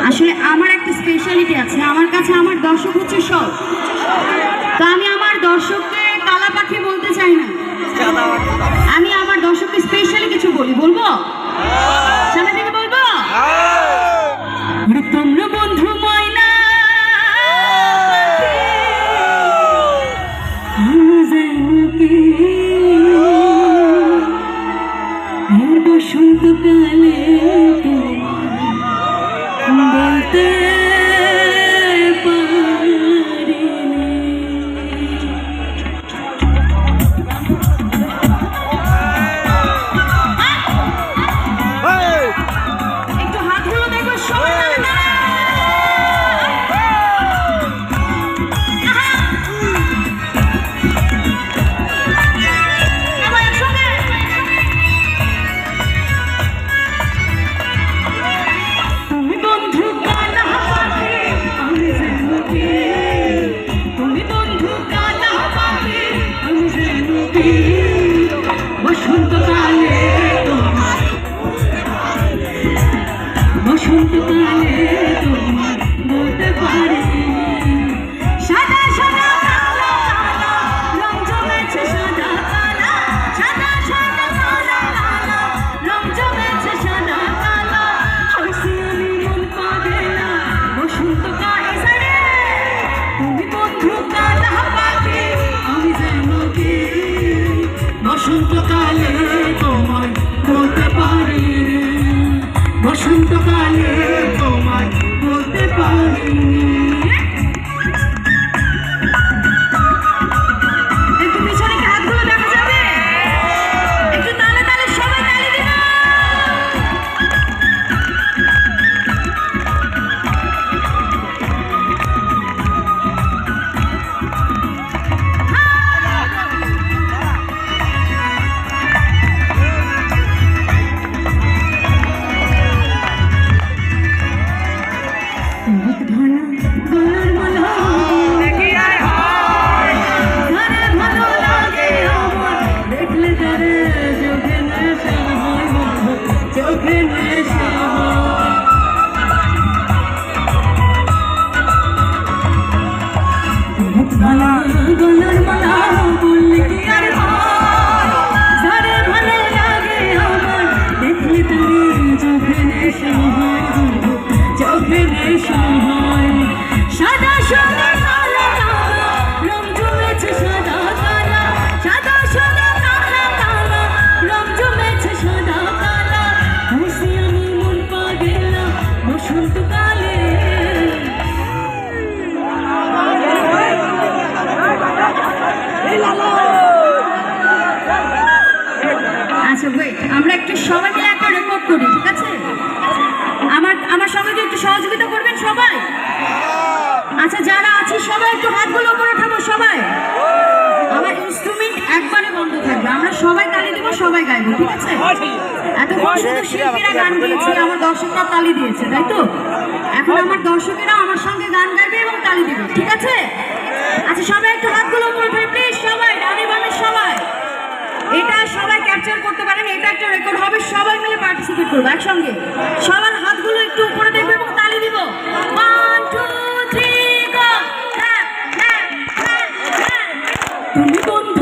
আসলে আমার একটা স্পেশালিটি আছে, আমার কাছে আমার দর্শক হচ্ছে সব। তো আমি আমার দর্শককে কালা পাখি বলতে চাই না, আমি আমার দর্শককে স্পেশালি কিছু বলবো সামনে থেকে বলবো, তোমরা বন্ধু ময়না বসন্তকালে বলতে একটু হাতগুলো দেখো সবাই। বসন্তকালে তোমার বলতে পারি সাদা সাদা কালো কালো রং জমেছে, সাদা কালো সাদা সাদা কালো কালো রং জমেছে, সাদা কালো হইছি আমি মন পাগলা বসন্তকালে। তুমি বন্ধু কালা পাখি আমি যেন কি বসন্তকালে তোমার বলতে পারি, বসন্তকালে তোমায় বলতে পারি। একটু পিছনে হাতগুলো দেখা যাবে, একটু তালে তালে সবাই তালি দিন। গলার মালা বললে কি আর ঝরে ভালো লাগে আমার, দেখলে তারে চোখে নেশা হয়, চোখে নেশা হয়। সাদা সাদা কালো কালো রং জমেছে, সাদা কালো সাদা সাদা কালো কালো রং জমেছে, সাদা কালো হইছি আমি মন পাগলা বসন্তকালে। আচ্ছা ওয়েট, আমরা একটু সবাই মিলে একটা রেকর্ড করি, ঠিক আছে? আমার সঙ্গে একটু সহযোগিতা করবেন সবাই? আচ্ছা যারা আছে সবাই একটু হাতগুলো উপরে উঠাবো সবাই। আমার ইনস্ট্রুমেন্ট একবারে বন্ধ থাকবে, আমরা সবাই তালি দিব, সবাই গাইবো, ঠিক আছে? এতক্ষণ শুধু শিল্পীরা গান গিয়েছে, আমার দর্শকরা তালি দিয়েছে, তাই তো? এখন আমার দর্শকেরা আমার সঙ্গে গান গাইবে এবং তালি দিবে, ঠিক আছে? আচ্ছা সবাই একটু হাতগুলো উপরে উঠাবে প্লিজ, সবাই ডানে বামে সবাই। এটা সবাই ক্যাপচার করতে পারেন, এটা একটা রেকর্ড হবে, সবাই মিলে পার্টিসিপেট করবো একসঙ্গে। সবার হাতগুলো একটু উপরে দেখবে এবং তালি দিব। 1 2 3 গো। তুমি বন্ধু